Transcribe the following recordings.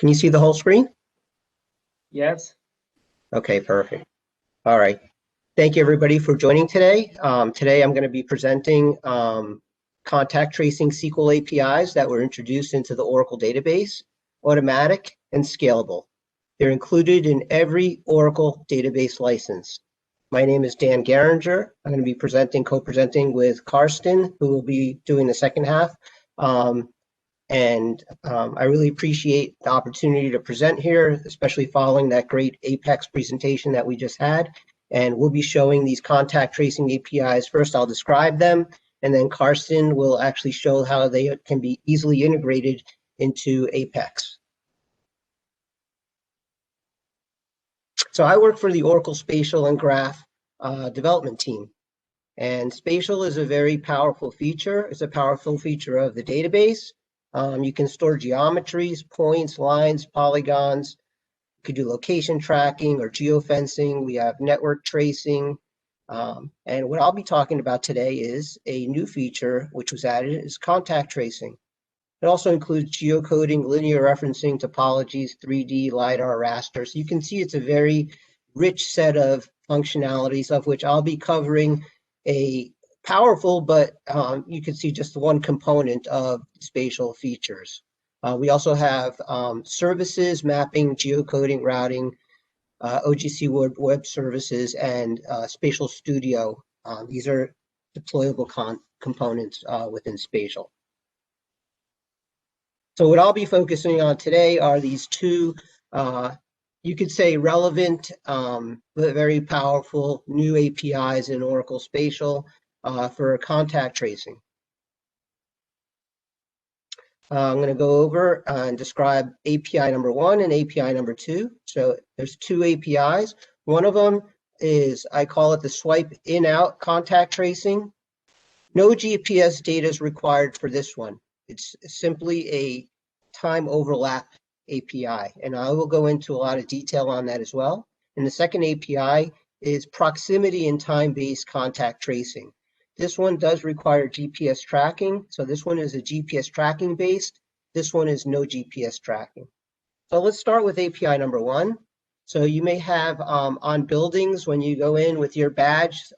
Can you see the whole screen? Yes. Okay, perfect. All right. Thank you, everybody, for joining today. Today, I'm going to be presenting contact tracing SQL APIs that were introduced into the Oracle database, automatic and scalable. They're included in every Oracle database license. My name is Dan Geringer. I'm going to be co-presenting with Carsten, who will be doing the second half. I really appreciate the opportunity to present here, especially following that great Apex presentation that we just had. And we'll be showing these contact tracing APIs. First, I'll describe them, and then Carsten will actually show how they can be easily integrated into Apex. So I work for the Oracle Spatial and Graph development team. And Spatial is a very powerful feature. It's a powerful feature of the database. You can store geometries, points, lines, polygons. You could do location tracking or geofencing. We have network tracing. And what I'll be talking about today is a new feature which was added is contact tracing. It also includes geocoding, linear referencing, topologies, 3D, LiDAR, raster. So you can see it's a very rich set of functionalities of which I'll be covering a powerful, but you can see just one component of spatial features. We also have services, mapping, geocoding, routing, OGC web services, and Spatial Studio. These are deployable components within Spatial. So what I'll be focusing on today are these two, you could say relevant, but very powerful new APIs in Oracle Spatial for contact tracing. I'm going to go over and describe API number 1 and API number 2. So there's two APIs. One of them is, I call it the swipe in-out contact tracing. No GPS data is required for this one. It's simply a time overlap API, and I will go into a lot of detail on that as well. And the second API is proximity and time-based contact tracing. This one does require GPS tracking. So this one is a GPS tracking based. This one is no GPS tracking. So let's start with API number 1. So you may have on buildings, when you go in with your badge,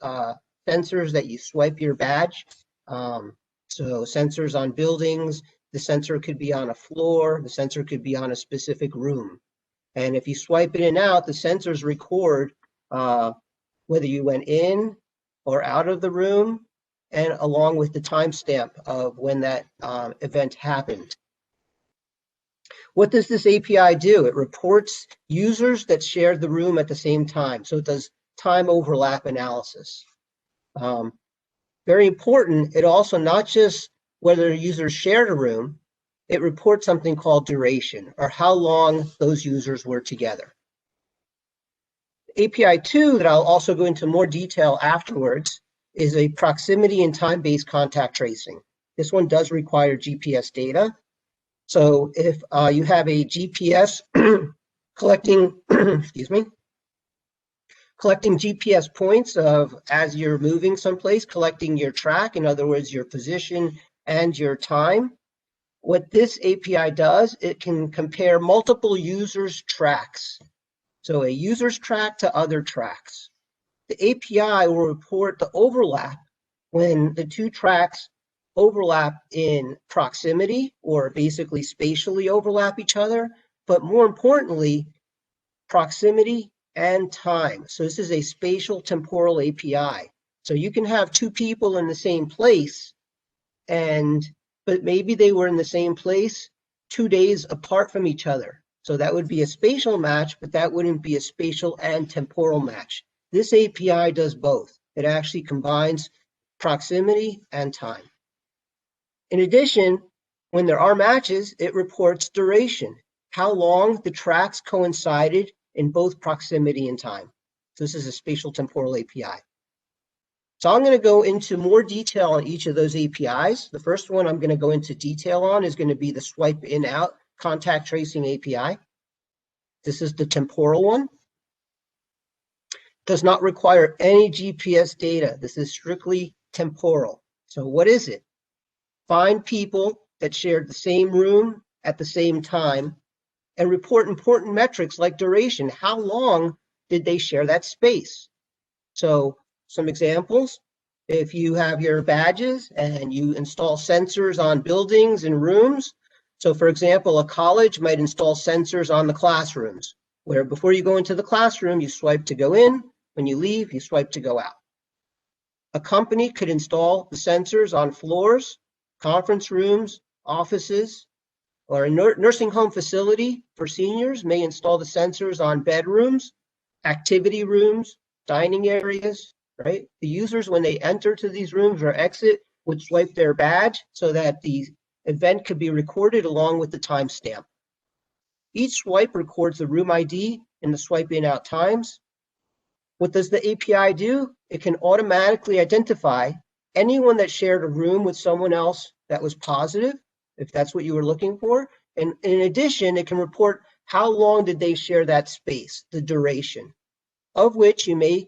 sensors that you swipe your badge. So sensors on buildings, the sensor could be on a floor, the sensor could be on a specific room. And if you swipe it in and out, the sensors record whether you went in or out of the room, and along with the timestamp of when that event happened. What does this API do? It reports users that shared the room at the same time. So it does time overlap analysis. Very important, it also not just whether users shared a room, it reports something called duration, or how long those users were together. API 2, that I'll also go into more detail afterwards, is a proximity and time-based contact tracing. This one does require GPS data. So if you have a GPS collecting, excuse me, collecting GPS points of as you're moving someplace, collecting your track, in other words, your position and your time. What this API does, it can compare multiple users' tracks. So a user's track to other tracks. The API will report the overlap when the two tracks overlap in proximity, or basically spatially overlap each other, but more importantly, proximity and time. So this is a spatial temporal API. So you can have two people in the same place, but maybe they were in the same place 2 days apart from each other. So that would be a spatial match, but that wouldn't be a spatial and temporal match. This API does both. It actually combines proximity and time. In addition, when there are matches, it reports duration, how long the tracks coincided in both proximity and time. So this is a spatial temporal API. So I'm going to go into more detail on each of those APIs. The first one I'm going to go into detail on is going to be the swipe in-out contact tracing API. This is the temporal one. Does not require any GPS data. This is strictly temporal. So what is it? Find people that shared the same room at the same time and report important metrics like duration. How long did they share that space? So some examples, if you have your badges and you install sensors on buildings and rooms. So for example, a college might install sensors on the classrooms, where before you go into the classroom, you swipe to go in. When you leave, you swipe to go out. A company could install the sensors on floors, conference rooms, offices, or a nursing home facility for seniors may install the sensors on bedrooms, activity rooms, dining areas, right? The users, when they enter to these rooms or exit, would swipe their badge so that the event could be recorded along with the timestamp. Each swipe records the room ID and the swipe in out times. What does the API do? It can automatically identify anyone that shared a room with someone else that was positive, if that's what you were looking for. And in addition, it can report how long did they share that space, the duration, of which you may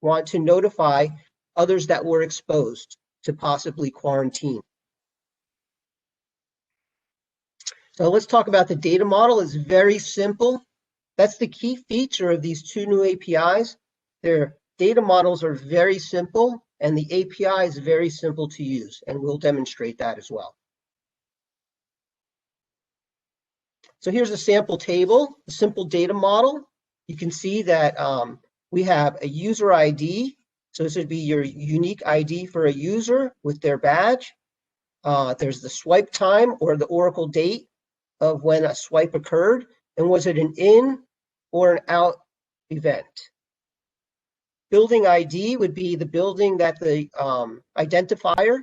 want to notify others that were exposed to possibly quarantine. So let's talk about the data model. It's very simple. That's the key feature of these two new APIs. Their data models are very simple, and the API is very simple to use, and we'll demonstrate that as well. So here's a sample table, a simple data model. You can see that we have a user ID. So this would be your unique ID for a user with their badge. There's the swipe time or the Oracle date of when a swipe occurred, and was it an in or an out event. Building ID would be the building that the identifier,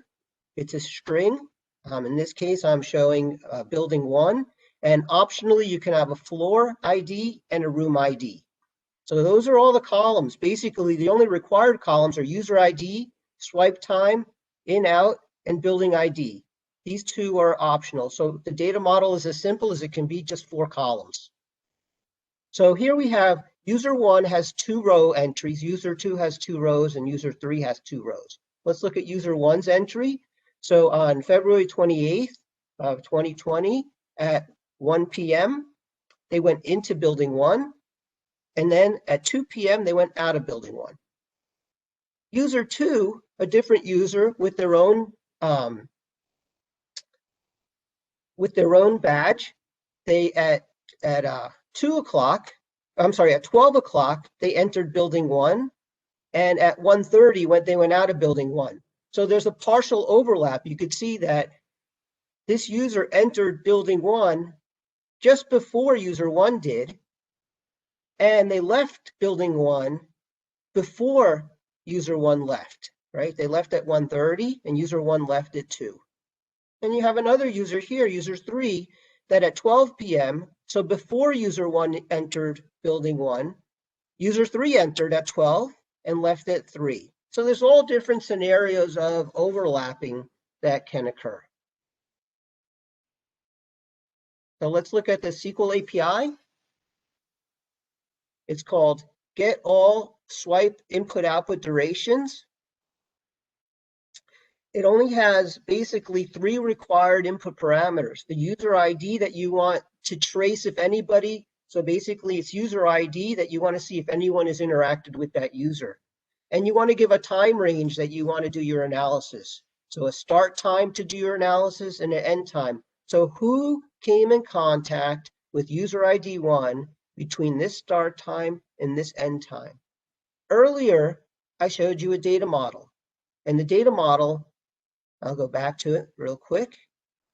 it's a string. In this case, I'm showing building 1. And optionally, you can have a floor ID and a room ID. So those are all the columns. Basically, the only required columns are user ID, swipe time, in, out, and building ID. These two are optional. So the data model is as simple as it can be, just 4 columns. So here we have user 1 has 2 row entries, user 2 has 2 rows, and user 3 has 2 rows. Let's look at user 1's entry. So on February 28th of 2020 at 1 p.m., they went into building 1, and then at 2 p.m., they went out of building 1. User 2, a different user with their own badge, they at 2 o'clock, I'm sorry, at 12 o'clock, they entered building 1, and at 1:30, they went out of building 1. So there's a partial overlap. You could see that this user entered building 1 just before user 1 did, and they left building 1 before user 1 left, right? They left at 1:30, and user 1 left at 2. And you have another user here, user 3, that at 12 p.m., so before user 1 entered building 1, user 3 entered at 12 and left at 3. So there's all different scenarios of overlapping that can occur. So let's look at the SQL API. It's called Get All Swipe Input Output Durations. It only has basically 3 required input parameters. The user ID that you want to trace if anybody, so basically it's user ID that you want to see if anyone has interacted with that user. And you want to give a time range that you want to do your analysis. So a start time to do your analysis and an end time. So who came in contact with user ID 1 between this start time and this end time? Earlier, I showed you a data model. And the data model, I'll go back to it real quick,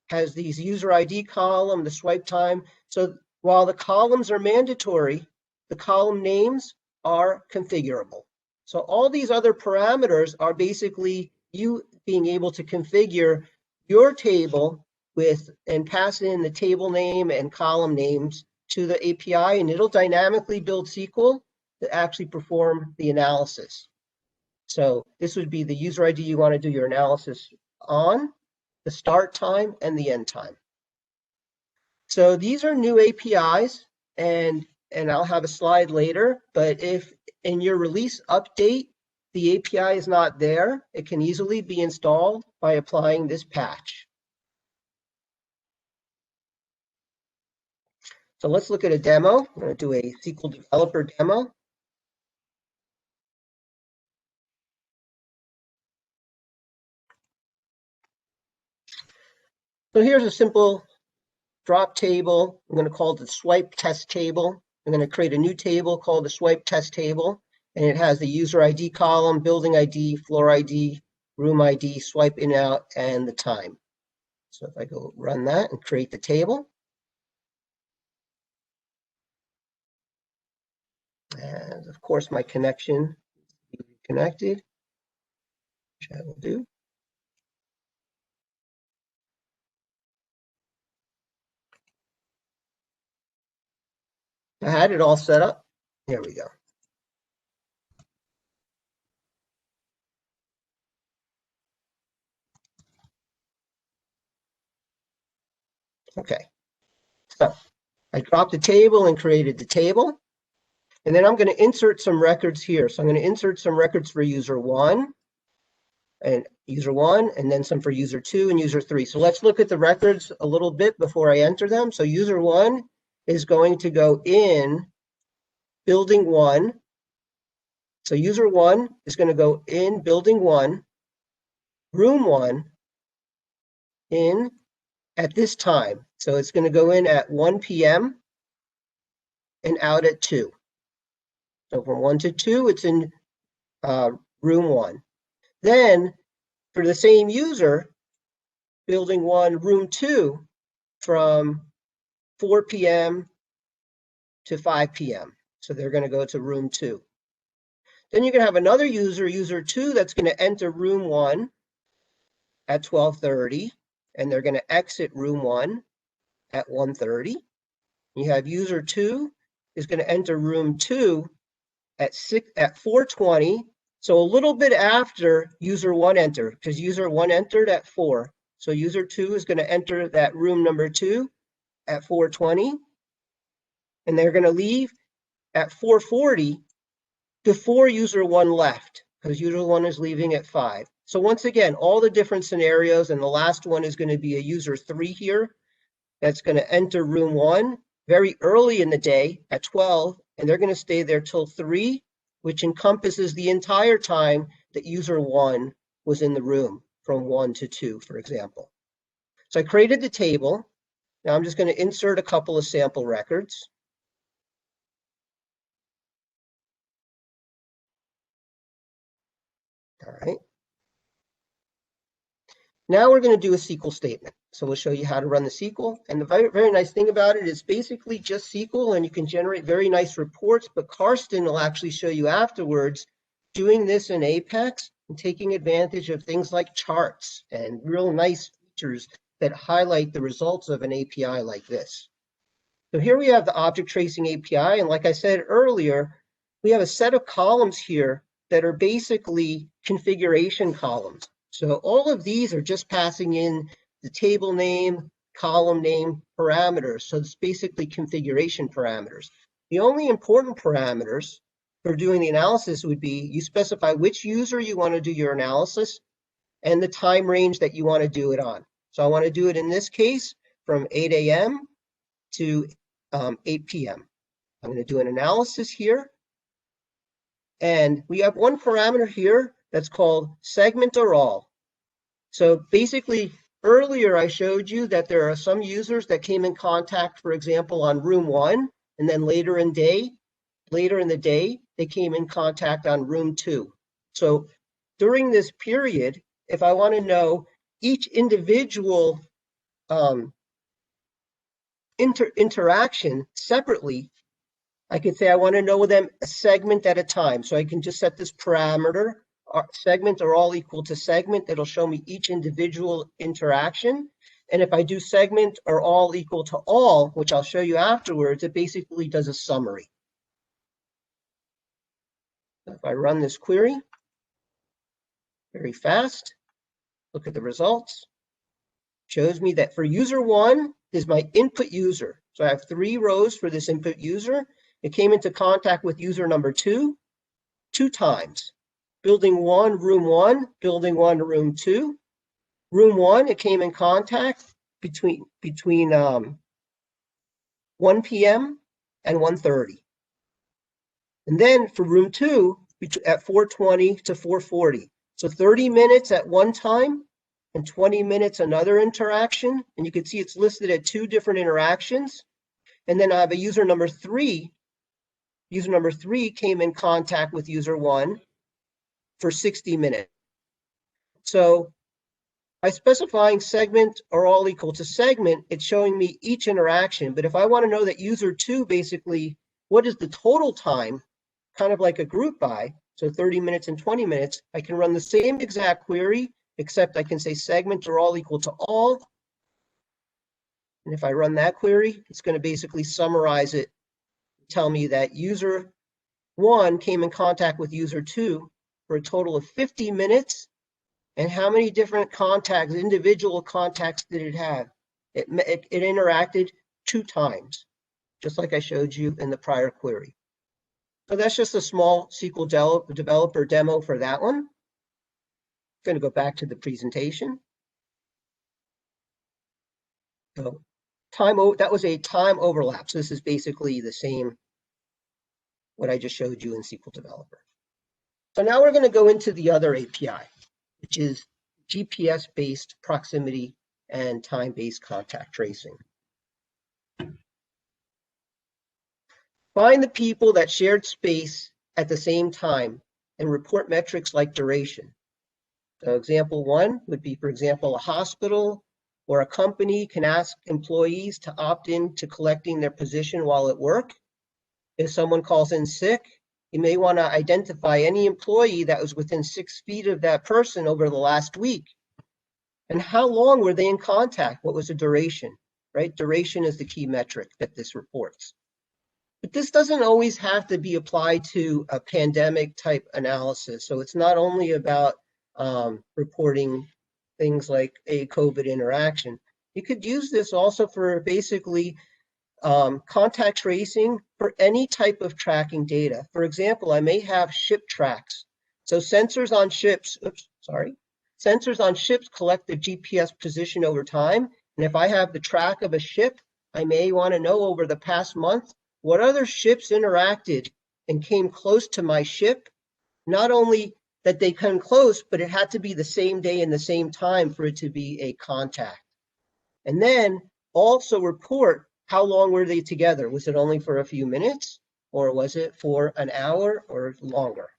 has these user ID column, the swipe time. So while the columns are mandatory, the column names are configurable. So all these other parameters are basically you being able to configure your table with and pass in the table name and column names to the API, and it'll dynamically build SQL to actually perform the analysis. So this would be the user ID you want to do your analysis on, the start time, and the end time. So these are new APIs, and I'll have a slide later, but if in your release update, the API is not there, it can easily be installed by applying this patch. So let's look at a demo. I'm going to do a SQL developer demo. So here's a simple drop table. I'm going to call it the swipe test table. I'm going to create a new table called the swipe test table. And it has the user ID column, building ID, floor ID, room ID, swipe in out, and the time. So if I go run that and create the table. And of course, my connection is connected, which I will do. I had it all set up. Here we go. Okay, so I dropped the table and created the table. And then I'm going to insert some records here. So I'm going to insert some records for user 1 and then some for user 2 and user 3. So let's look at the records a little bit before I enter them. So user 1 is going to go in building 1. So user 1 is going to go in building 1, room 1, in at this time. So it's going to go in at 1 p.m. and out at 2. So from 1 to 2, it's in room 1. Then for the same user, building 1, room 2, from 4 p.m. to 5 p.m. So they're going to go to room 2. Then you're going to have another user, user 2, that's going to enter room 1 at 12:30, and they're going to exit room 1 at 1:30. You have user 2 is going to enter room 2 at 4:20. So a little bit after user 1 entered, because user 1 entered at 4. So user 2 is going to enter that room number 2 at 4:20. And they're going to leave at 4:40 before user 1 left, because user 1 is leaving at 5. So once again, all the different scenarios, and the last one is going to be a user 3 here that's going to enter room 1 very early in the day at 12, and they're going to stay there till 3, which encompasses the entire time that user 1 was in the room from 1 to 2, for example. So I created the table. Now I'm just going to insert a couple of sample records. All right. Now we're going to do a SQL statement. So we'll show you how to run the SQL. And the very, very nice thing about it is basically just SQL, and you can generate very nice reports. But Carsten will actually show you afterwards doing this in Apex and taking advantage of things like charts and real nice features that highlight the results of an API like this. So here we have the object tracing API. And like I said earlier, we have a set of columns here that are basically configuration columns. So all of these are just passing in the table name, column name parameters. So it's basically configuration parameters. The only important parameters for doing the analysis would be you specify which user you want to do your analysis and the time range that you want to do it on. So I want to do it in this case from 8 a.m. to 8 p.m. I'm going to do an analysis here. And we have one parameter here that's called segment or all. So basically, earlier I showed you that there are some users that came in contact, for example, on room 1, and then later in the day, they came in contact on room 2. So during this period, if I want to know each individual interaction separately, I could say I want to know them a segment at a time. So I can just set this parameter, segment are all equal to segment. It'll show me each individual interaction. And if I do segment are all equal to all, which I'll show you afterwards, it basically does a summary. If I run this query very fast, look at the results, shows me that for user 1 is my input user. So I have 3 rows for this input user. It came into contact with user number 2 times. Building 1, room 1, building 1, room 2. Room 1, it came in contact between 1 1 p.m. and 1:30. And then for room 2, at 4:20 to 4:40. So 30 minutes at one time and 20 minutes another interaction. And you can see it's listed at 2 different interactions. And then I have a user number 3. User number 3 came in contact with user 1 for 60 minutes. So by specifying segment or all equal to segment, it's showing me each interaction. But if I want to know that user 2, basically, what is the total time, kind of like a group by, so 30 minutes and 20 minutes, I can run the same exact query, except I can say segment or all equal to all. And if I run that query, it's going to basically summarize it, tell me that user 1 came in contact with user 2 for a total of 50 minutes. And how many different contacts, individual contacts did it have? It interacted 2 times, just like I showed you in the prior query. So that's just a small SQL developer demo for that one. I'm going to go back to the presentation. So that was a time overlap. So this is basically the same, what I just showed you in SQL Developer. So now we're going to go into the other API, which is GPS-based proximity and time-based contact tracing. Find the people that shared space at the same time and report metrics like duration. So example 1 would be, for example, a hospital or a company can ask employees to opt in to collecting their position while at work. If someone calls in sick, you may want to identify any employee that was within 6 feet of that person over the last week. And how long were they in contact? What was the duration, right? Duration is the key metric that this reports. But this doesn't always have to be applied to a pandemic type analysis. So it's not only about reporting things like a COVID interaction. You could use this also for basically contact tracing for any type of tracking data. For example, I may have ship tracks. So sensors on ships, sensors on ships collect the GPS position over time. And if I have the track of a ship, I may want to know over the past month what other ships interacted and came close to my ship. Not only that they come close, but it had to be the same day and the same time for it to be a contact. And then also report how long were they together? Was it only for a few minutes, or was it for an hour or longer?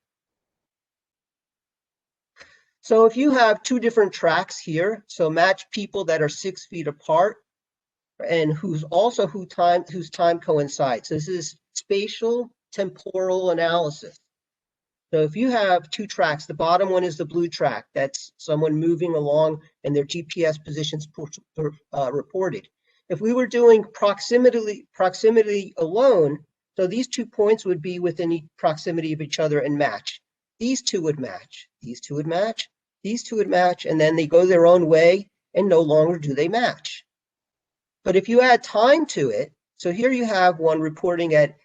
So if you have 2 different tracks here, so match people that are 6 feet apart and whose time coincides. So this is spatial temporal analysis. So if you have 2 tracks, the bottom one is the blue track. That's someone moving along and their GPS positions reported. If we were doing proximity alone, so these 2 points would be within proximity of each other and match. These 2 would match, these 2 would match, these 2 would match, and then they go their own way and no longer do they match. But if you add time to it, so here you have one reporting at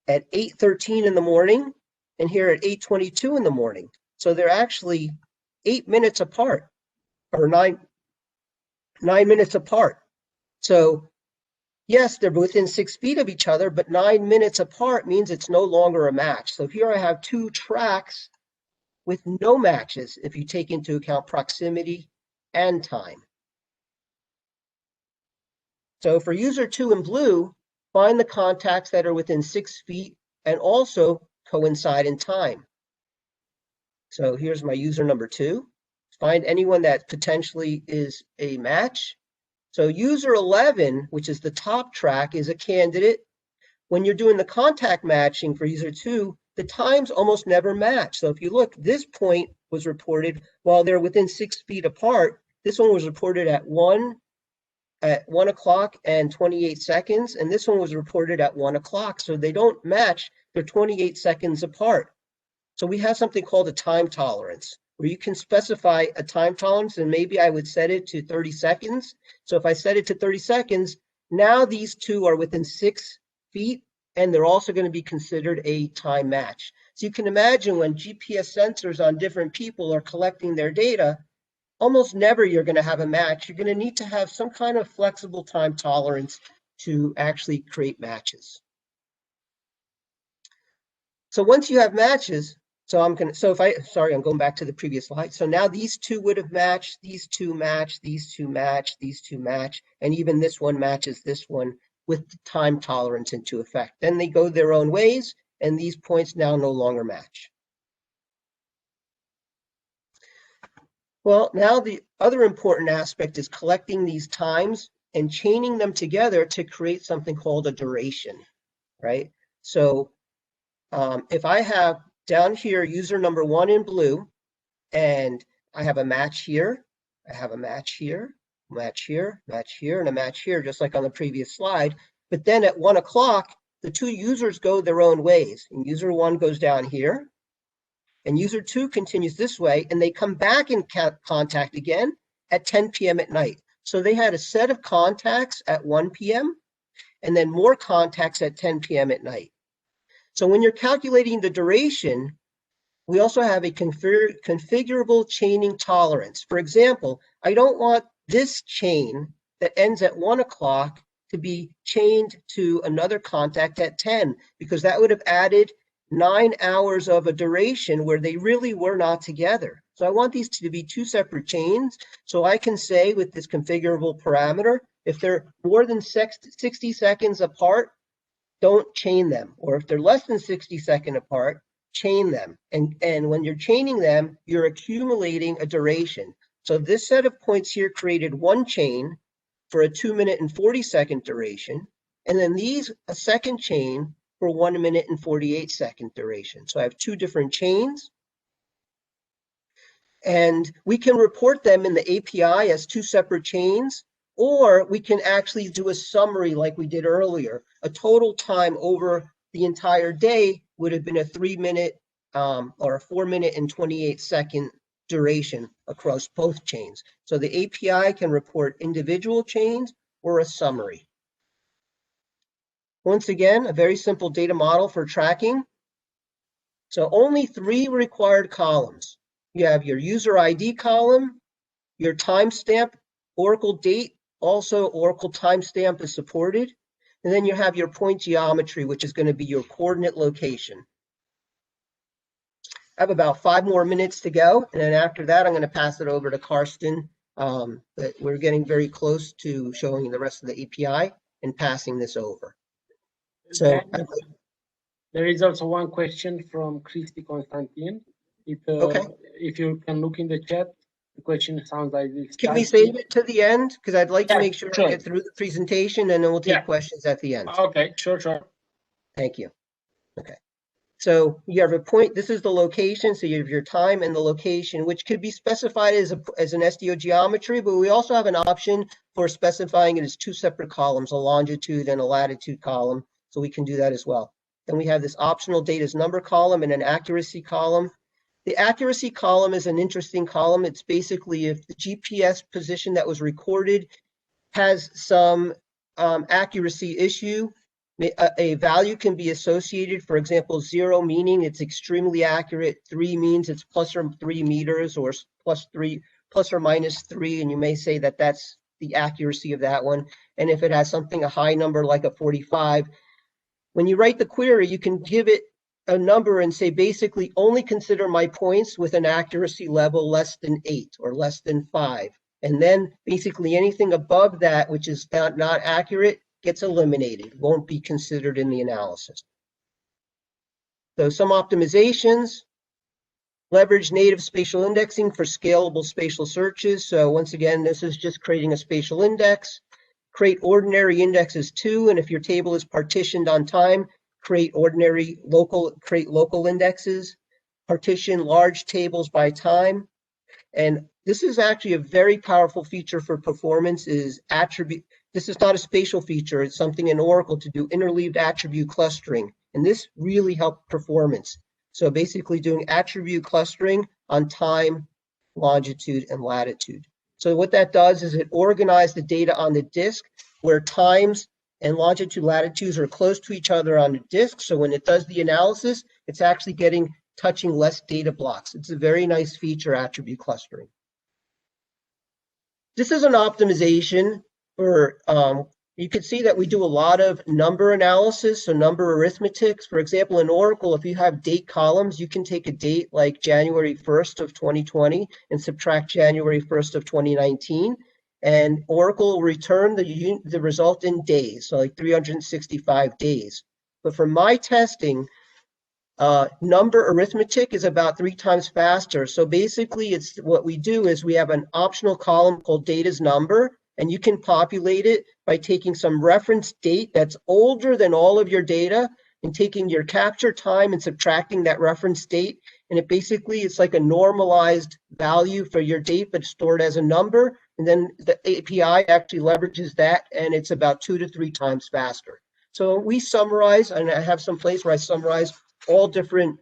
8:13 in the morning and here at 8:22 in the morning. So they're actually 8 minutes apart, or nine minutes apart. So yes, they're within 6 feet of each other, but 9 minutes apart means it's no longer a match. So here I have 2 tracks with no matches if you take into account proximity and time. So for user 2 in blue, find the contacts that are within 6 feet and also coincide in time. So here's my user number 2. Find anyone that potentially is a match. So user 11, which is the top track, is a candidate. When you're doing the contact matching for user 2, the times almost never match. So if you look, this point was reported while they're within 6 feet apart. This one was reported at 1 o'clock and 28 seconds, and this one was reported at 1 o'clock. So they don't match, they're 28 seconds apart. So we have something called a time tolerance, where you can specify a time tolerance, and maybe I would set it to 30 seconds. So if I set it to 30 seconds, now these 2 are within 6 feet, and they're also going to be considered a time match. So you can imagine when GPS sensors on different people are collecting their data, almost never you're going to have a match. You're going to need to have some kind of flexible time tolerance to actually create matches. So once you have matches, I'm going back to the previous slide. So now these two would have matched, these two match, these two match, these two match, and even this one matches this one with the time tolerance into effect. Then they go their own ways, and these points now no longer match. Well, now the other important aspect is collecting these times and chaining them together to create something called a duration, right? So if I have down here user number 1 in blue, and I have a match here, I have a match here, match here, match here, and a match here, just like on the previous slide. But then at 1 o'clock, the two users go their own ways, and user 1 goes down here, and user 2 continues this way, and they come back in contact again at 10 p.m. at night. So they had a set of contacts at 1 p.m. and then more contacts at 10 p.m. at night. So when you're calculating the duration, we also have a configurable chaining tolerance. For example, I don't want this chain that ends at 1 o'clock to be chained to another contact at 10, because that would have added 9 hours of a duration where they really were not together. So I want these to be two separate chains. So I can say with this configurable parameter, if they're more than 60 seconds apart, don't chain them. Or if they're less than 60 seconds apart, chain them. And when you're chaining them, you're accumulating a duration. So this set of points here created one chain for a 2 minute and 40 second duration. And then these, a second chain for 1 minute and 48 second duration. So I have two different chains. And we can report them in the API as two separate chains, or we can actually do a summary like we did earlier. A total time over the entire day would have been a 3 minute or a 4 minute and 28 second duration across both chains. So the API can report individual chains or a summary. Once again, a very simple data model for tracking. So only 3 required columns. You have your user ID column, your timestamp, Oracle date, also Oracle timestamp is supported. And then you have your point geometry, which is going to be your coordinate location. I have about 5 more minutes to go. And then after that, I'm going to pass it over to Carsten. But we're getting very close to showing you the rest of the API and passing this over. So there is also one question from Christy Constantine. If you can look in the chat, the question sounds like this. Can we save it to the end? Because I'd like to make sure I get through the presentation, and then we'll take questions at the end. Okay, sure. Thank you. Okay. So you have a point. This is the location. So you have your time and the location, which could be specified as an SDO geometry, but we also have an option for specifying it as 2 separate columns, a longitude and a latitude column. So we can do that as well. Then we have this optional data's number column and an accuracy column. The accuracy column is an interesting column. It's basically if the GPS position that was recorded has some accuracy issue, a value can be associated. For example, 0 meaning it's extremely accurate, 3 means it's plus or 3 meters, or plus or minus 3, and you may say that that's the accuracy of that one. And if it has something, a high number like a 45, when you write the query, you can give it a number and say, basically, only consider my points with an accuracy level less than 8 or less than 5. And then basically anything above that, which is not accurate, gets eliminated, won't be considered in the analysis. So some optimizations: leverage native spatial indexing for scalable spatial searches. So once again, this is just creating a spatial index. Create ordinary indexes too, and if your table is partitioned on time, create local indexes. Partition large tables by time. And this is actually a very powerful feature for performance, is attribute. This is not a spatial feature, it's something in Oracle to do interleaved attribute clustering. And this really helped performance. So basically doing attribute clustering on time, longitude, and latitude. So what that does is it organizes the data on the disk where times and longitude, latitudes are close to each other on the disk. So when it does the analysis, it's actually touching less data blocks. It's a very nice feature, attribute clustering. This is an optimization for You can see that we do a lot of number analysis, so number arithmetics. For example, in Oracle, if you have date columns, you can take a date like January 1st of 2020 and subtract January 1st of 2019. And Oracle will return the result in days, so like 365 days. But for my testing, number arithmetic is about 3 times faster. So basically, it's what we do is we have an optional column called data's number, and you can populate it by taking some reference date that's older than all of your data and taking your capture time and subtracting that reference date. And it basically, it's like a normalized value for your date, but stored as a number. And then the API actually leverages that, and it's about 2 to 3 times faster. So we summarize, and I have some place where I summarize all different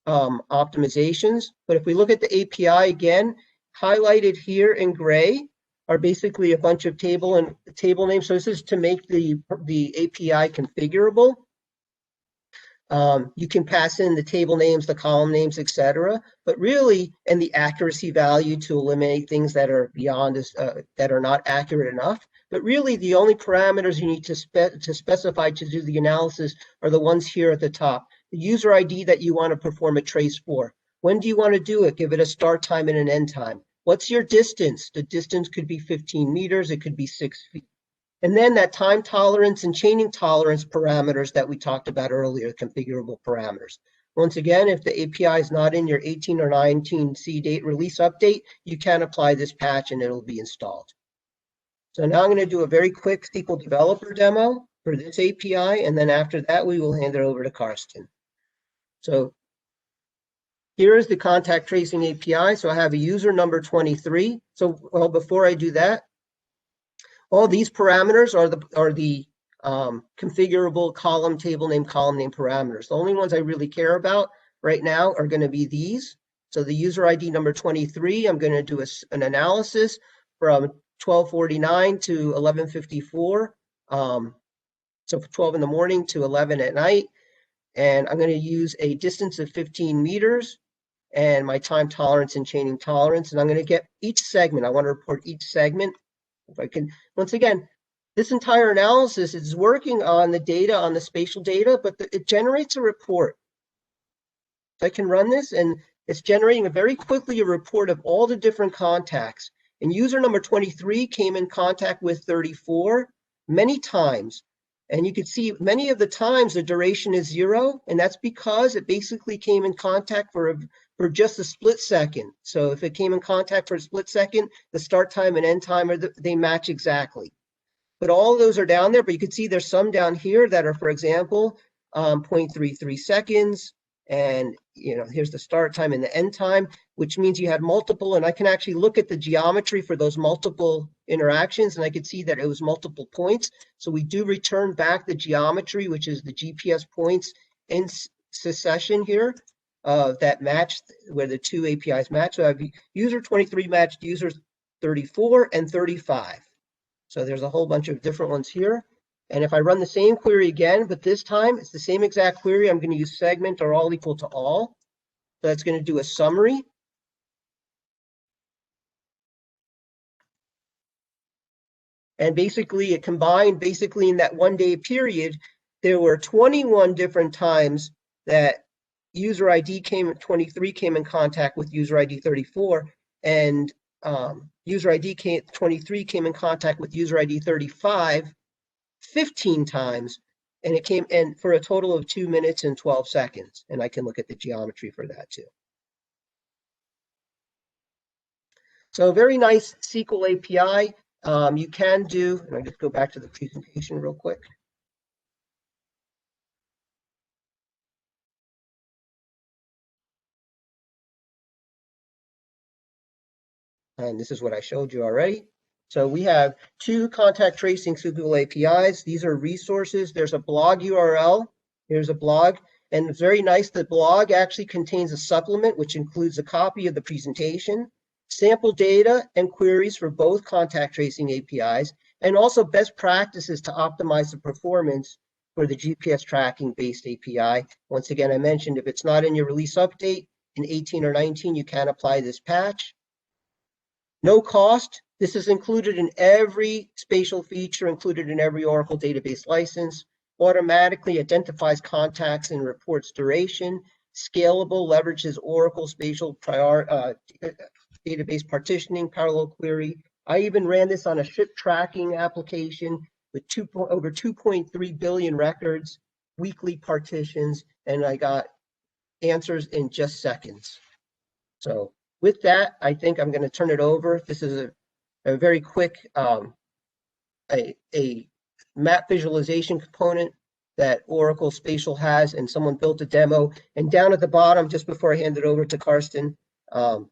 optimizations. But if we look at the API again, highlighted here in gray are basically a bunch of table names. So this is to make the API configurable. You can pass in the table names, the column names, etc. But really, and the accuracy value to eliminate things that are beyond that are not accurate enough. But really, the only parameters you need to specify to do the analysis are the ones here at the top. The user ID that you want to perform a trace for. When do you want to do it? Give it a start time and an end time. What's your distance? The distance could be 15 meters. It could be 6 feet. And then that time tolerance and chaining tolerance parameters that we talked about earlier, configurable parameters. Once again, if the API is not in your 18 or 19 C date release update, you can apply this patch and it'll be installed. So now I'm going to do a very quick SQL developer demo for this API. And then after that, we will hand it over to Carsten. So here is the contact tracing API. So I have a user number 23. So well, before I do that, all these parameters are the configurable column name parameters. The only ones I really care about right now are going to be these. So the user ID number 23, I'm going to do an analysis from 12:49 to 11:54. So 12 in the morning to 11 at night. And I'm going to use a distance of 15 meters and my time tolerance and chaining tolerance. And I'm going to get each segment. I want to report each segment. If I can, once again, this entire analysis is working on the data, on the spatial data, but it generates a report. So I can run this, and it's generating very quickly a report of all the different contacts. And user number 23 came in contact with 34 many times. And you can see many of the times the duration is 0, and that's because it basically came in contact for just a split second. So if it came in contact for a split second, the start time and end time, they match exactly. But all of those are down there, but you can see there's some down here that are, for example, 0.33 seconds. And here's the start time and the end time, which means you had multiple, and I can actually look at the geometry for those multiple interactions, and I could see that it was multiple points. So we do return back the geometry, which is the GPS points in succession here that match where the two APIs match. So I have user 23 matched users 34 and 35. So there's a whole bunch of different ones here. And if I run the same query again, but this time it's the same exact query, I'm going to use segment or all equal to all. So that's going to do a summary. And basically it combined, in that 1 day period, there were 21 different times that user ID 23 came in contact with user ID 34, and user ID 23 came in contact with user ID 35 15 times, and it came in for a total of 2 minutes and 12 seconds. And I can look at the geometry for that too. So very nice SQL API. You can do, and I just go back to the presentation real quick. And this is what I showed you already. So we have 2 contact tracing SQL APIs. These are resources. There's a blog URL. Here's a blog. And it's very nice. The blog actually contains a supplement, which includes a copy of the presentation, sample data and queries for both contact tracing APIs, and also best practices to optimize the performance for the GPS tracking based API. Once again, I mentioned if it's not in your release update in 18 or 19, you can apply this patch. No cost. This is included in every spatial feature, included in every Oracle database license, automatically identifies contacts and reports duration. Scalable leverages Oracle Spatial database partitioning, parallel query. I even ran this on a ship tracking application with over 2.3 billion records, weekly partitions, and I got answers in just seconds. So with that, I think I'm going to turn it over. This is a very quick a map visualization component that Oracle Spatial has, and someone built a demo. And down at the bottom, just before I hand it over to Carsten, the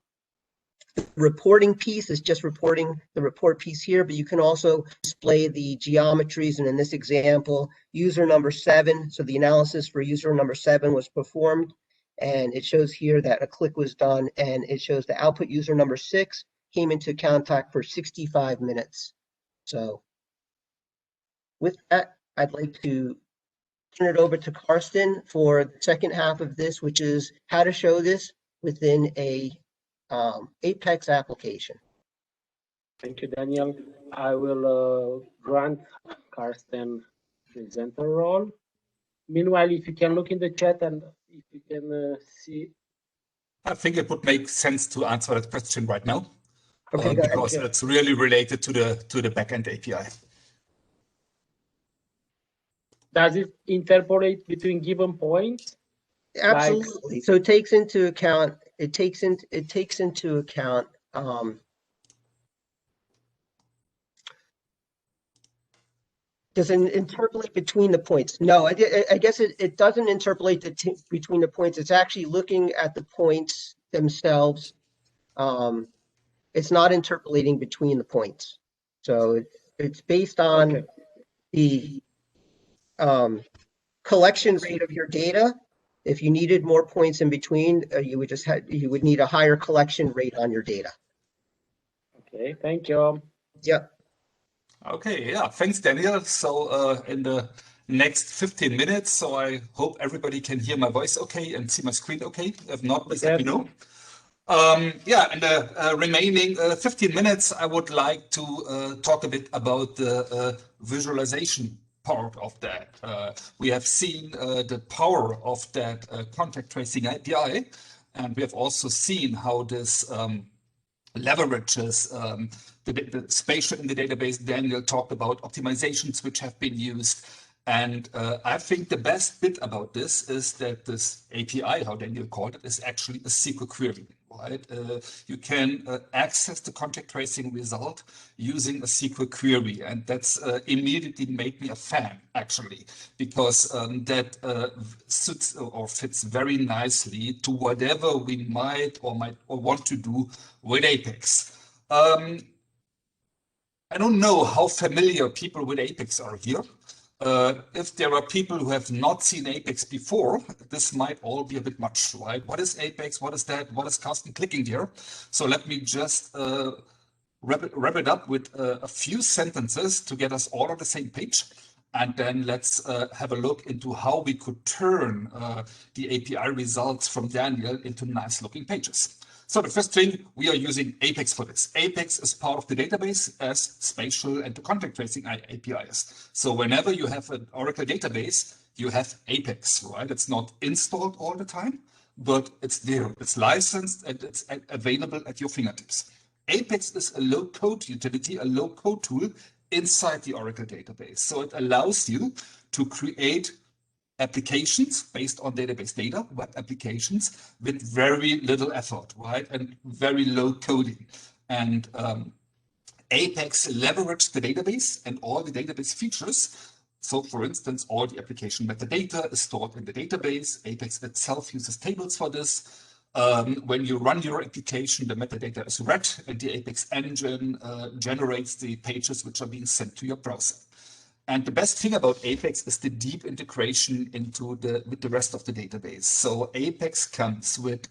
reporting piece is just reporting the report piece here, but you can also display the geometries. And in this example, user number 7, so the analysis for user number 7 was performed. And it shows here that a click was done, and it shows the output user number 6 came into contact for 65 minutes. So with that, I'd like to turn it over to Carsten for the second half of this, which is how to show this within a Apex application. Thank you, Daniel. I will grant Carsten presenter role. Meanwhile, if you can look in the chat and if you can see. I think it would make sense to answer that question right now. Okay, because it's really related to the backend API. Does it interpolate between given points? Absolutely. So it takes into account. It takes into account. Does it interpolate between the points? No, I guess it doesn't interpolate between the points. It's actually looking at the points themselves. It's not interpolating between the points. So it's based on the collection rate of your data. If you needed more points in between, you would need a higher collection rate on your data. Okay, thank you. Yep. Okay, yeah, thanks, Daniel. So in the next 15 minutes, so I hope everybody can hear my voice okay and see my screen okay. If not, please let me know. Yeah, in the remaining 15 minutes, I would like to talk a bit about the visualization part of that. We have seen the power of that contact tracing API, and we have also seen how this leverages the spatial in the database. Daniel talked about optimizations which have been used. And I think the best bit about this is that this API, how Daniel called it, is actually a SQL query, right? You can access the contact tracing result using a SQL query. And that's immediately made me a fan, actually, because that suits or fits very nicely to whatever we might or want to do with Apex. I don't know how familiar people with Apex are here. If there are people who have not seen Apex before, this might all be a bit much, right? What is Apex? What is that? What is Carsten clicking here? So let me just wrap it up with a few sentences to get us all on the same page. And then let's have a look into how we could turn the API results from Daniel into nice looking pages. So the first thing, we are using Apex for this. Apex is part of the database as spatial and the contact tracing APIs. So whenever you have an Oracle database, you have Apex, right? It's not installed all the time, but it's there. It's licensed and it's available at your fingertips. Apex is a low-code utility, a low-code tool inside the Oracle database. So it allows you to create applications based on database data, web applications with very little effort, right? And very low coding. And Apex leverages the database and all the database features. So for instance, all the application metadata is stored in the database. Apex itself uses tables for this. When you run your application, the metadata is read and the Apex engine generates the pages which are being sent to your browser. And the best thing about Apex is the deep integration with the rest of the database. So Apex comes with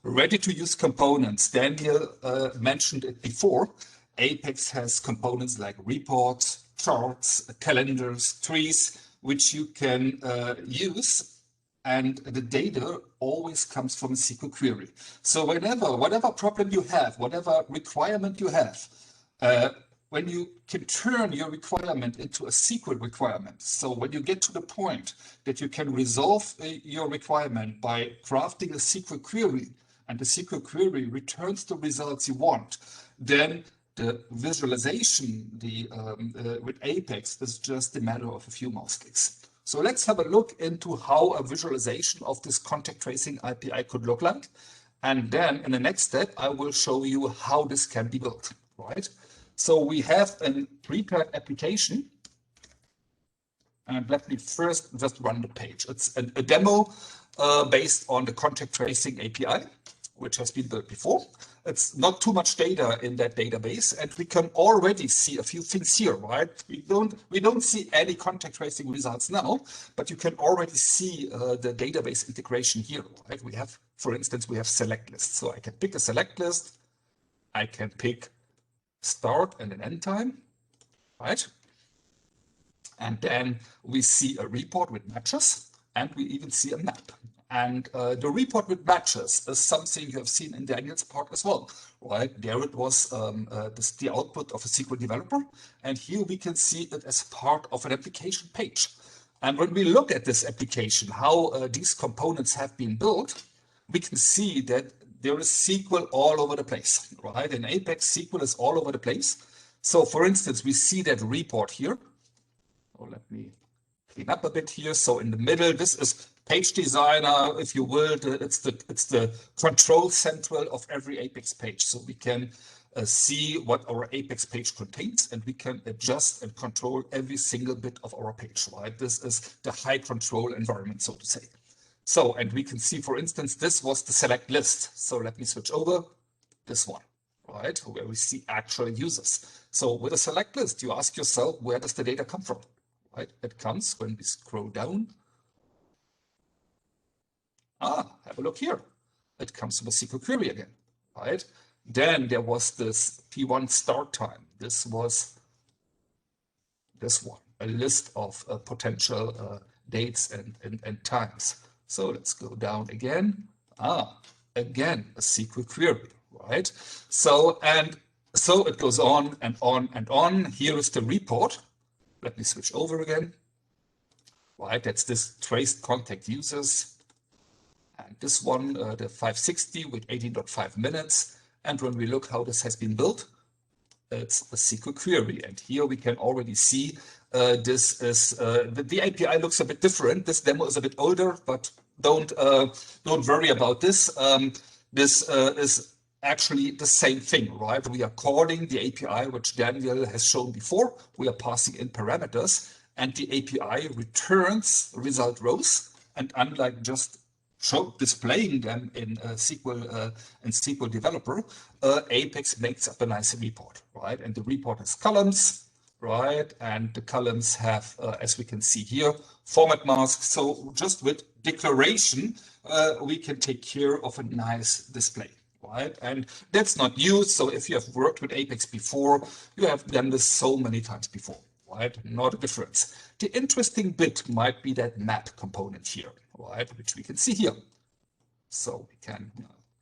ready-to-use components. Daniel mentioned it before. Apex has components like reports, charts, calendars, trees, which you can use. And the data always comes from a SQL query. So whatever problem you have, whatever requirement you have, when you can turn your requirement into a SQL requirement. So when you get to the point that you can resolve your requirement by crafting a SQL query, and the SQL query returns the results you want, then the visualization with Apex is just a matter of a few mouse clicks. So let's have a look into how a visualization of this contact tracing API could look like. And then in the next step, I will show you how this can be built, right? So we have a prepared application. And let me first just run the page. It's a demo based on the contact tracing API, which has been built before. It's not too much data in that database, and we can already see a few things here, right? We don't see any contact tracing results now, but you can already see the database integration here, right? We have, for instance, we have select lists. So I can pick a select list. I can pick start and an end time, right? And then we see a report with matches, and we even see a map. And the report with matches is something you have seen in Daniel's part as well, right? There it was the output of a SQL developer, and here we can see it as part of an application page. And when we look at this application, how these components have been built, we can see that there is SQL all over the place, right? In Apex, SQL is all over the place. So for instance, we see that report here. Oh, let me clean up a bit here. So in the middle, this is Page Designer, if you will. It's the control central of every Apex page. So we can see what our Apex page contains, and we can adjust and control every single bit of our page, right? This is the high control environment, so to say. So, and we can see, for instance, this was the select list. So let me switch over this one, right? Where we see actual users. So with a select list, you ask yourself, where does the data come from, right? It comes when we scroll down. Have a look here. It comes from a SQL query again, right? Then there was this P1 start time. This was this one, a list of potential dates and times. So let's go down again. Again, a SQL query, right? So, and so it goes on and on and on. Here is the report. Let me switch over again. Right, that's this traced contact users. And this one, the 560 with 18.5 minutes. And when we look how this has been built, it's a SQL query. And here we can already see this is the API looks a bit different. This demo is a bit older, but don't worry about this. This is actually the same thing, right? We are calling the API, which Daniel has shown before. We are passing in parameters, and the API returns result rows. And unlike just displaying them in SQL Developer, Apex makes up a nice report, right? And the report has columns, right? And the columns have, as we can see here, format masks. So just with declaration, we can take care of a nice display, right? And that's not new. So if you have worked with Apex before, you have done this so many times before, right? Not a difference. The interesting bit might be that map component here, right? Which we can see here. So we can,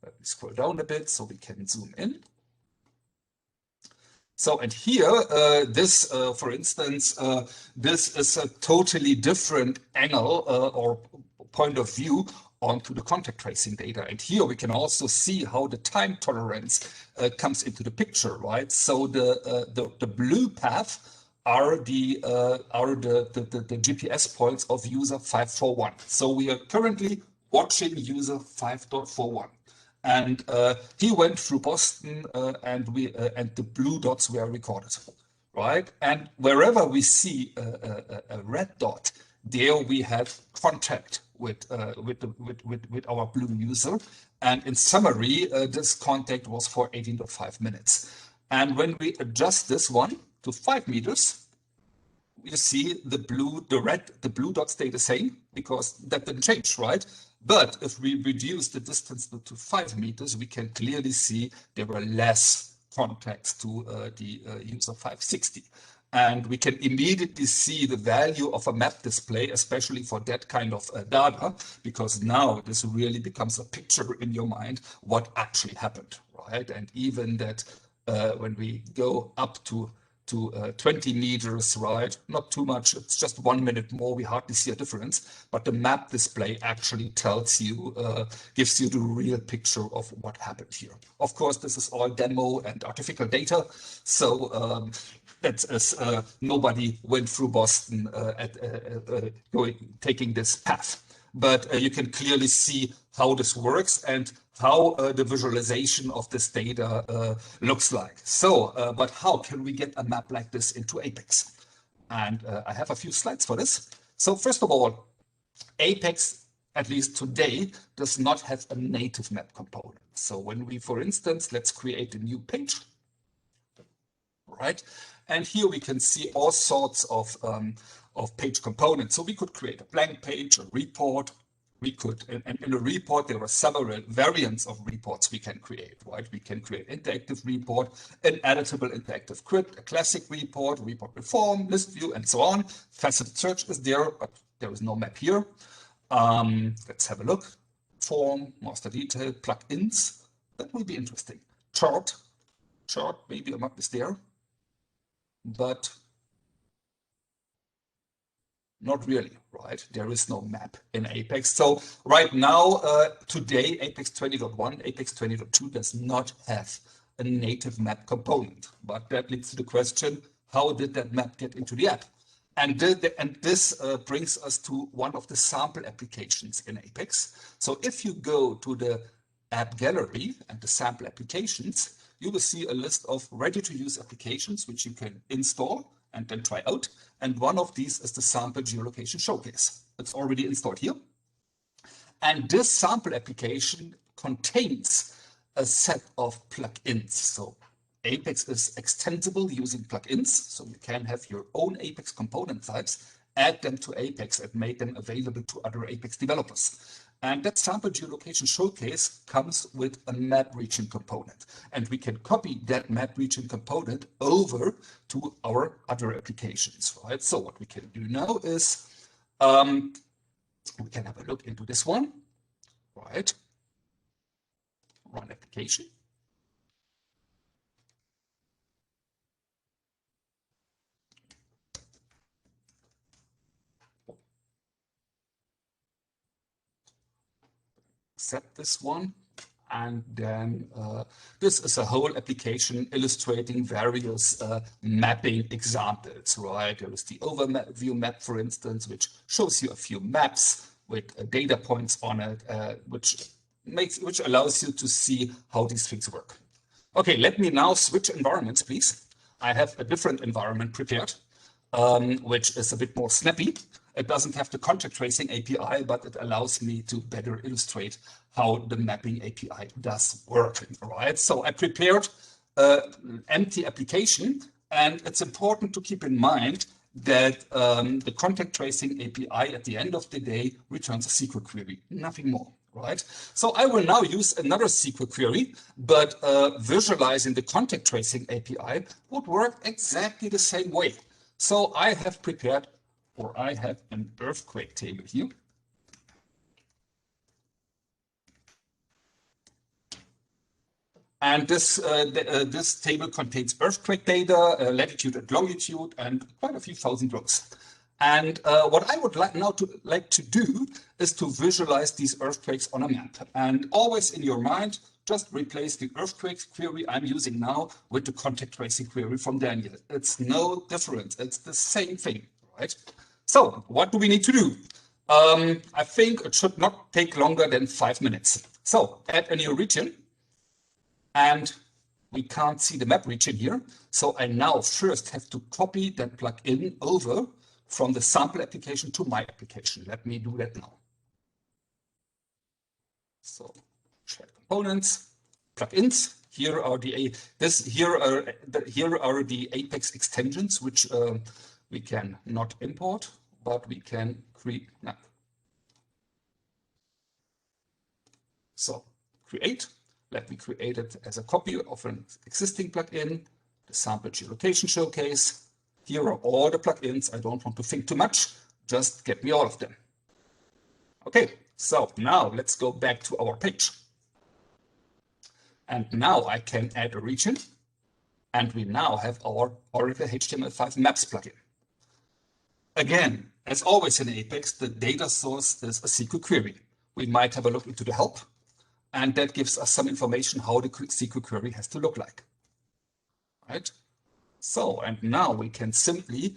let me scroll down a bit so we can zoom in. So, and here, this, for instance, this is a totally different angle or point of view onto the contact tracing data. And here we can also see how the time tolerance comes into the picture, right? So the blue path are the GPS points of user 541. So we are currently watching user 5.41. And he went through Boston, and the blue dots were recorded, right? And wherever we see a red dot, there we have contact with our blue user. And in summary, this contact was for 18.5 minutes. And when we adjust this one to 5 meters, you see the blue dots stay the same because that didn't change, right? But if we reduce the distance to 5 meters, we can clearly see there are less contacts to the user 560. And we can immediately see the value of a map display, especially for that kind of data, because now this really becomes a picture in your mind what actually happened, right? And even that when we go up to 20 meters, right? Not too much, it's just 1 minute more, we hardly see a difference, but the map display actually tells you, gives you the real picture of what happened here. Of course, this is all demo and artificial data, so that's as nobody went through Boston taking this path. But you can clearly see how this works and how the visualization of this data looks like. So, but how can we get a map like this into Apex? And I have a few slides for this. So first of all, Apex, at least today, does not have a native map component. So when we, for instance, let's create a new page, right? And here we can see all sorts of page components. So we could create a blank page, a report. We could, and in a report, there are several variants of reports we can create, right? We can create interactive report, an editable interactive grid, a classic report with form, list view, and so on. Faceted search is there, but there is no map here. Let's have a look. Form, master detail, plugins. That will be interesting. Chart, maybe a map is there, but not really, right? There is no map in Apex. So right now, today, Apex 20.1, Apex 20.2 does not have a native map component. But that leads to the question, how did that map get into the app? And this brings us to one of the sample applications in Apex. So if you go to the app gallery and the sample applications, you will see a list of ready-to-use applications which you can install and then try out. And one of these is the sample geolocation showcase. It's already installed here. And this sample application contains a set of plugins. So Apex is extensible using plugins. So you can have your own Apex component types, add them to Apex and make them available to other Apex developers. And that sample geolocation showcase comes with a map region component. And we can copy that map region component over to our other applications, right? So what we can do now is we can have a look into this one, right? Run application. Set this one, and then this is a whole application illustrating various mapping examples, right? There is the overview map, for instance, which shows you a few maps with data points on it, which allows you to see how these things work. Okay, let me now switch environments, please. I have a different environment prepared, which is a bit more snappy. It doesn't have the contact tracing API, but it allows me to better illustrate how the mapping API does work, right? So I prepared an empty application, and it's important to keep in mind that the contact tracing API at the end of the day returns a SQL query, nothing more, right? So I will now use another SQL query, but visualizing the contact tracing API would work exactly the same way. So I have prepared, or I have an earthquake table here. And this table contains earthquake data, latitude and longitude, and quite a few thousand rows. And what I would like to do is to visualize these earthquakes on a map. And always in your mind, just replace the earthquake query I'm using now with the contact tracing query from Daniel. It's no different. It's the same thing, right? So what do we need to do? I think it should not take longer than 5 minutes. So add a new region. And we can't see the map region here. So I now first have to copy that plugin over from the sample application to my application. Let me do that now. So share components, plugins. Here are the Apex extensions, which we can not import, but we can create now. So create. Let me create it as a copy of an existing plugin, the sample geolocation showcase. Here are all the plugins. I don't want to think too much. Just get me all of them. Okay, so now let's go back to our page. And now I can add a region. And we now have our Oracle HTML5 Maps plugin. Again, as always in Apex, the data source is a SQL query. We might have a look into the help, and that gives us some information how the SQL query has to look like. Right? So, and now we can simply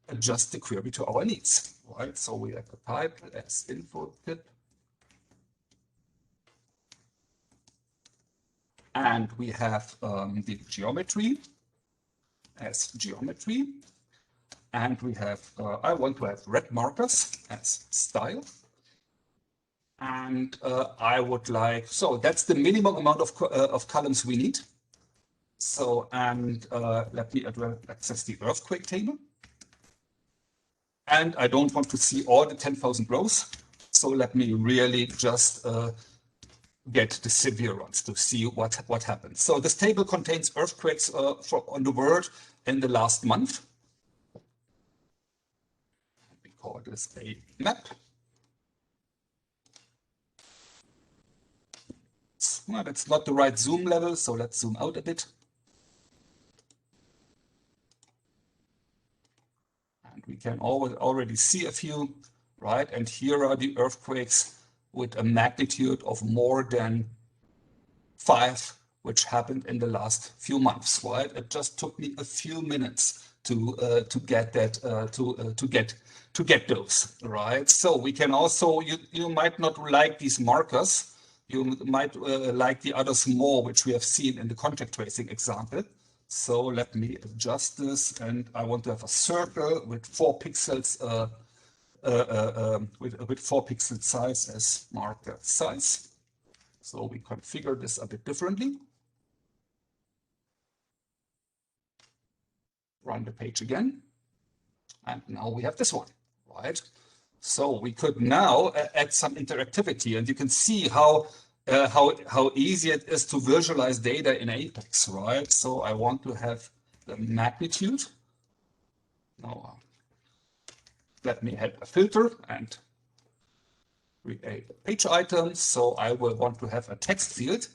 adjust the query to our needs. Right? So we have a title as info tip. And we have the geometry as geometry. And we have, I want to have red markers as style. And I would like, so that's the minimum amount of columns we need. So, and let me access the earthquake table. And I don't want to see all the 10,000 rows. So let me really just get the severe ones to see what happens. So this table contains earthquakes on the world in the last month. We call this a map. Well, that's not the right zoom level, so let's zoom out a bit. And we can already see a few, right? And here are the earthquakes with a magnitude of more than 5, which happened in the last few months, right? It just took me a few minutes to get that to get those, right? So we can also, you might not like these markers. You might like the others more, which we have seen in the contact tracing example. So let me adjust this, and I want to have a circle with 4 pixels, with 4 pixel size as marker size. So we configure this a bit differently. Run the page again, and now we have this one, right? So we could now add some interactivity, and you can see how easy it is to visualize data in Apex, right? So I want to have the magnitude. Now let me add a filter and create a page item. So I will want to have a text field,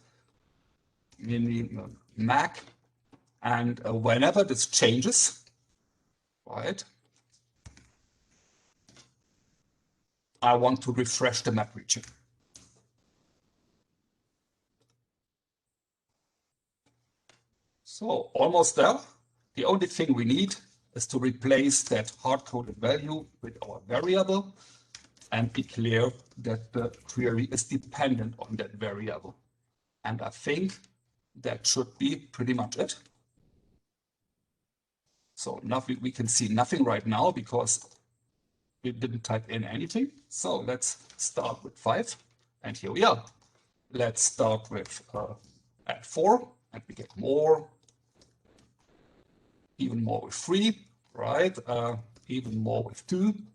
meaning mag, and whenever this changes, right, I want to refresh the map region. So almost there. The only thing we need is to replace that hard-coded value with our variable and declare that the query is dependent on that variable. And I think that should be pretty much it. So nothing, we can see nothing right now because we didn't type in anything. So let's start with 5. And here we are. Let's start with at 4, and we get more. Even more with 3, right? Even more with 2.